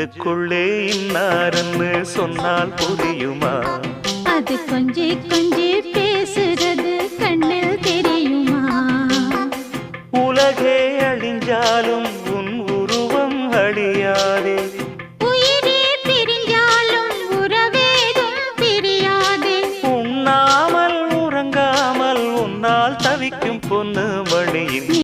நெஞ்சுக்குள்ளே இன்னார்னு சொன்னால் புரியுமா? அது கொஞ்சி கொஞ்சி பேசுறது கண்ணில் தெரியுமா? உலகே அழிஞ்சாலும்